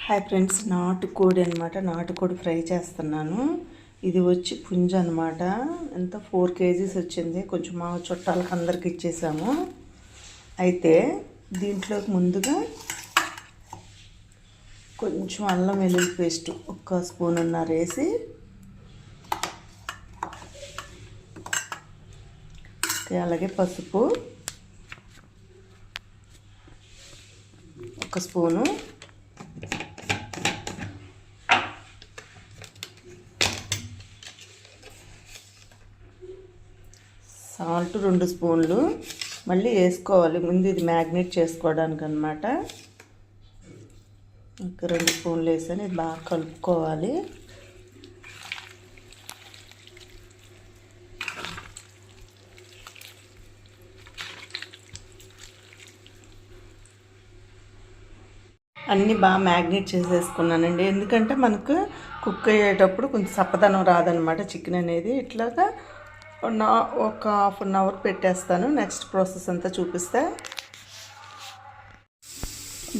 Hi friends, నాటుకోడి అనమాట. నాటుకోడి ఫ్రై చేస్తున్నాను. ఇది వచ్చి పుంజ అనమాట. ఎంత 4 kgs వచ్చింది. కొంచెం మా చుట్టాలకు అందరికి ఇచ్చేసాము. అయితే దీంట్లోకి ముందుగా కొంచెం అల్లం వెల్లుల్లి పేస్ట్ 1 స్పూన్నర వేసి, అలాగే పసుపు 1 స్పూను, సాల్ట్ 2 స్పూన్లు మళ్ళీ వేసుకోవాలి. ముందు ఇది మ్యాగ్నేట్ చేసుకోవడానికి అనమాట. ఇంకా 2 స్పూన్లు వేసాను. ఇది బాగా కలుపుకోవాలి. అన్నీ బాగా మ్యాగ్నేట్ చేసేసుకున్నానండి. ఎందుకంటే మనకు కుక్ అయ్యేటప్పుడు కొంచెం సప్పదనం రాదనమాట చికెన్ అనేది. ఇట్లాగా ఒక ½ an hour పెట్టేస్తాను. నెక్స్ట్ ప్రాసెస్ అంతా చూపిస్తే.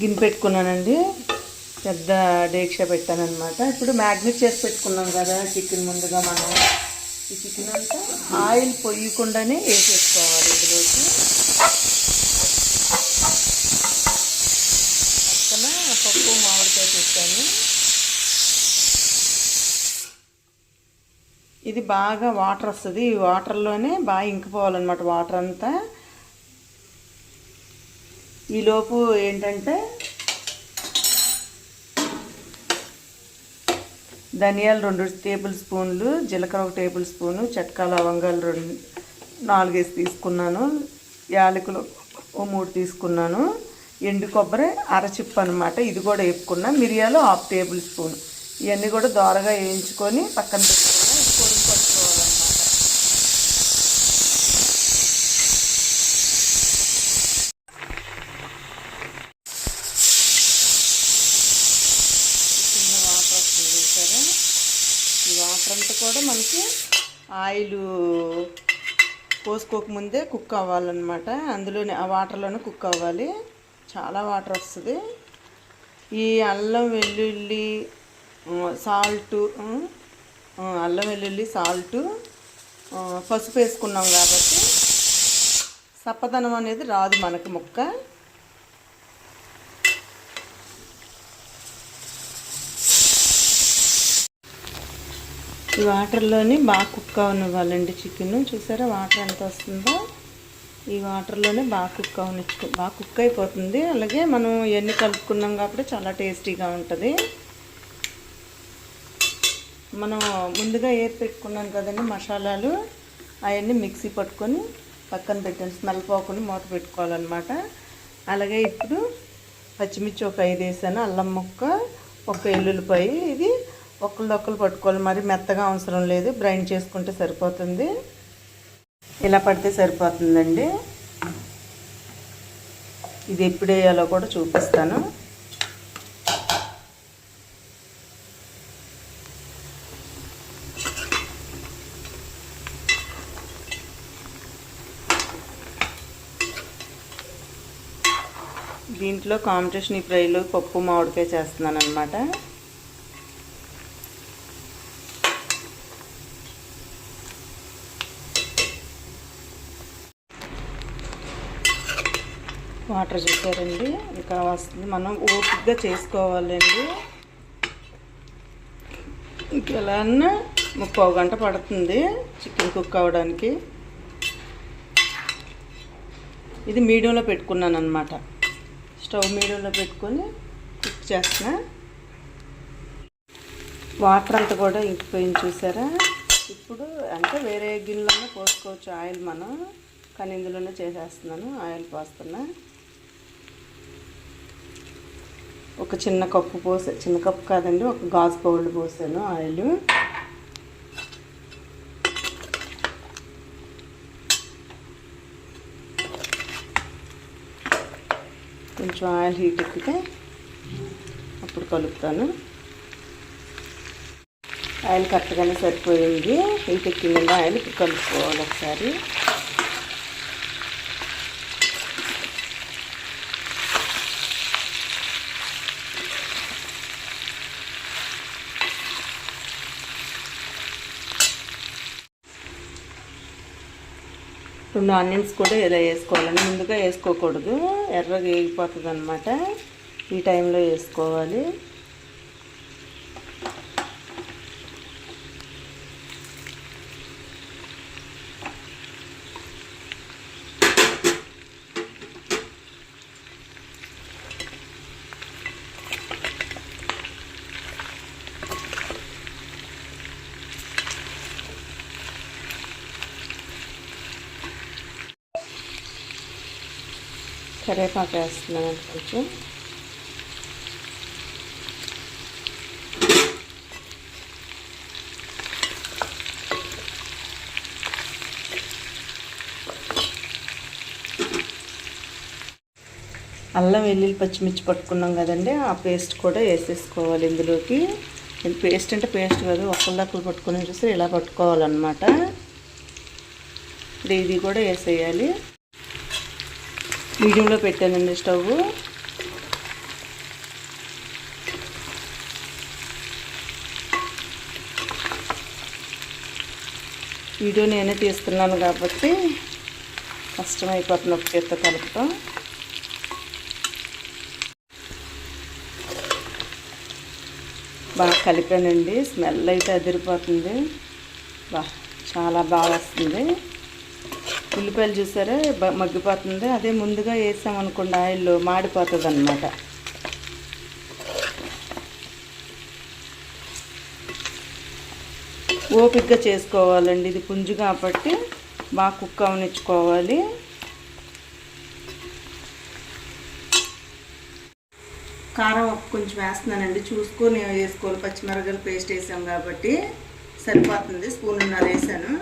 గిన్నె పెట్టుకున్నానండి, పెద్ద డేక్షా పెట్టాను అనమాట. ఇప్పుడు మ్యాగ్నేట్ చేసి పెట్టుకున్నాం కదా చికెన్. ముందుగా మనం ఈ చికెన్ అంతా ఆయిల్ పొయ్యకుండానే వేసేసుకోవాలి ఇందులోకి. పక్కన పప్పు మామిడికాయ పెట్టాను. ఇది బాగా వాటర్ వస్తుంది. ఈ వాటర్లోనే బాగా ఇంకిపోవాలన్నమాట వాటర్ అంతా. ఈలోపు ఏంటంటే ధనియాలు 2 టేబుల్ స్పూన్లు, జీలకర్ర 1 టేబుల్ స్పూను, చెక్క లవంగాలు 4 వేసి తీసుకున్నాను, యాలకులు 3 తీసుకున్నాను, ఎండు కొబ్బరి అరచిప్పు అనమాట. ఇది కూడా వేపుకున్నా. మిరియాలు 1/2 టేబుల్ స్పూన్. ఇవన్నీ కూడా దోరగా వేయించుకొని పక్కన పెట్టుకున్నా. పొడి పట్టుకోవాలన్నమాట. చిన్న వాటర్ వస్తుంది సరే. ఈ వాటర్ అంతా కూడా మనకి ఆయిల్ పోసుకోకముందే కుక్ అవ్వాలన్నమాట. అందులోనే ఆ వాటర్లోనే కుక్ అవ్వాలి. చాలా వాటర్ వస్తుంది. ఈ అల్లం వెల్లుల్లి సాల్టు, అల్లం వెల్లుల్లి సాల్టు పసుపు వేసుకున్నాం కాబట్టి సప్పదనం అనేది రాదు మనకి ముక్క. ఈ వాటర్లోని బాగా కుక్ అవనివ్వాలండి చికెన్. చూసారా వాటర్ ఎంత వస్తుందో. ఈ వాటర్లోనే బాగా కుక్ అయిపోతుంది. అలాగే మనం ఇవన్నీ కలుపుకున్నాం కాబట్టి చాలా టేస్టీగా ఉంటుంది. మనం ముందుగా ఏది పెట్టుకున్నాం కదండి మసాలాలు, అవన్నీ మిక్సీ పట్టుకొని పక్కన పెట్టాను. స్మెల్ పోకుండా మూత పెట్టుకోవాలన్నమాట. అలాగే ఇప్పుడు పచ్చిమిర్చి 5 వేసాను, అల్లం ముక్క 1 ఎల్లుల్లిపాయ. ఇది ఒక్కళ్ళు పట్టుకోవాలి, మరి మెత్తగా అవసరం లేదు. బ్రైండ్ చేసుకుంటే సరిపోతుంది. ఇలా పడితే సరిపోతుందండి. ఇది ఎప్పుడు వేయాలో కూడా చూపిస్తాను. దీంట్లో కాంబినేషన్ ఈ ఫ్రైలో పప్పు మామిడికాయ చేస్తున్నాను అనమాట. వాటర్ చూసారండి ఇంకా వస్తుంది. మనం ఓపికగా చేసుకోవాలండి. ఇంకెలా 30 గంట పడుతుంది చికెన్ కుక్ అవ్వడానికి. ఇది మీడియంలో పెట్టుకున్నాను అనమాట. స్టవ్ మీడియంలో పెట్టుకొని కుక్ చేస్తున్నా. వాటర్ అంతా కూడా ఇంకిపోయింది చూసారా. ఇప్పుడు అంటే వేరే గిన్నెలోనే పోసుకోవచ్చు ఆయిల్ మనం, కానీ ఇందులోనే చేసేస్తున్నాను. ఆయిల్ పోస్తున్నా. ఒక చిన్న కప్పు చిన్న కప్పు కాదండి, ఒక గాజు బౌల్ పోసాను ఆయిల్. కొంచెం ఆయిల్ హీట్ ఎక్కితే అప్పుడు కలుపుతాను. ఆయిల్ కరెక్ట్గానే సరిపోయింది. హీట్ ఎక్కిందండి ఆయిల్. ఇప్పుడు కలుపుకోవాలి ఒకసారి. 2 ఆనియన్స్ కూడా ఇలా వేసుకోవాలండి. ముందుగా వేసుకోకూడదు, ఎర్రగా వేగిపోతుంది అనమాట. ఈ టైంలో వేసుకోవాలి. కరివేపాకు వేస్తున్నాను కొంచెం. అల్లం వెల్లుల్లి పచ్చిమిర్చి పట్టుకున్నాం కదండి, ఆ పేస్ట్ కూడా వేసేసుకోవాలి ఇందులోకి. పేస్ట్ అంటే పేస్ట్ కాదు, ఒక్కళ్ళదక్కలు పట్టుకుని చూస్తే ఇలా పట్టుకోవాలన్నమాట. ఇది కూడా వేసేయాలి. మీడియంలో పెట్టానండి స్టవ్. వీడియో నేనే తీస్తున్నాను కాబట్టి కష్టమైపోతుంది ఒక చేత్తో కలపటం. బాగా కలిపానండి. స్మెల్ అయితే అదిరిపోతుంది. చాలా బాగా వస్తుంది. ఉల్లిపాయలు చూసారా మగ్గిపోతుంది. అదే ముందుగా వేసామనుకోండి ఆయిల్లో మాడిపోతుంది అన్నమాట. ఓపికగా చేసుకోవాలండి. ఇది పుంజు కాబట్టి బాగా కుక్ అవనిచ్చుకోవాలి. కారం కొంచెం వేస్తున్నానండి, చూసుకొని వేసుకోవాలి. పచ్చిమిరపకాయలు పేస్ట్ వేసాం కాబట్టి సరిపోతుంది. స్పూన్నర వేసాను.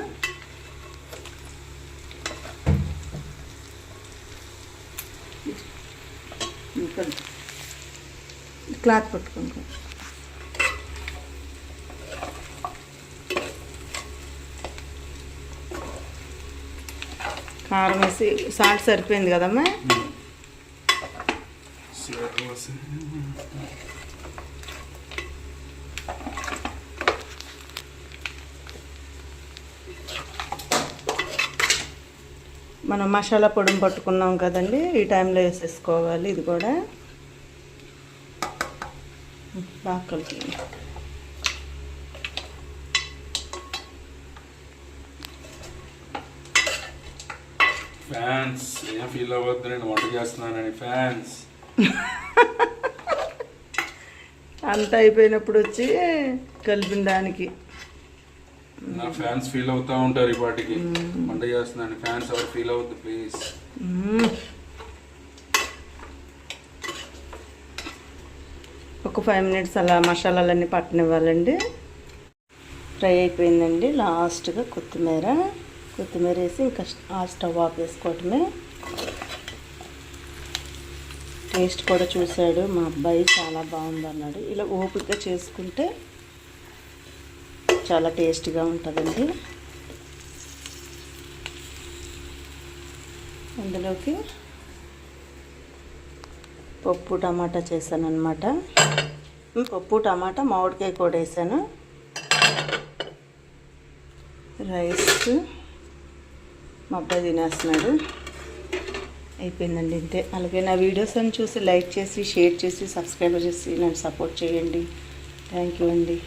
క్లాత్ పట్టుకుంటాం. కారం వేసి సాల్ట్ సరిపోయింది కదమ్మా. మనం మసాలా పొడిని పట్టుకున్నాం కదండి, ఈ టైంలో వేసేసుకోవాలి. ఇది కూడా బాగా కలుపుతుంది. ఫ్యాన్స్ ఏం ఫీల్ అవ్వద్దు, నేను వంట చేస్తున్నానని. ఫ్యాన్స్ అంత అయిపోయినప్పుడు వచ్చి కలిపిన దానికి నా ఫ్యాన్స్ ఫీల్ అవుతూ ఉంటారు. ఈ పాటికి వంట చేస్తున్నాను. ఫ్యాన్స్ ఎవరు ఫీల్ అవ్వద్దు ప్లీజ్. ఒక 5 మినిట్స్ అలా మసాలాలన్నీ పట్టనివ్వాలండి. ఫ్రై అయిపోయిందండి. లాస్ట్గా కొత్తిమీర వేసి ఇంకా ఆ స్టవ్ ఆఫ్ వేసుకోవటమే. టేస్ట్ కూడా చూశాడు మా అబ్బాయి, చాలా బాగుంది అన్నాడు. ఇలా ఓపికగా చేసుకుంటే చాలా టేస్టీగా ఉంటుందండి. అందులోకి పప్పు టమాటా చేశాను అనమాట. పప్పు టమాటా మామిడికాయ కూడా వేసాను. రైస్ మా అబ్బాయి తినేస్తున్నాడు. అయిపోయిందండి, ఇంతే. అలాగే నా వీడియోస్ అని చూసి లైక్ చేసి, షేర్ చేసి, సబ్స్క్రైబ్ చేసి నన్ను సపోర్ట్ చేయండి. థ్యాంక్ యూ అండి.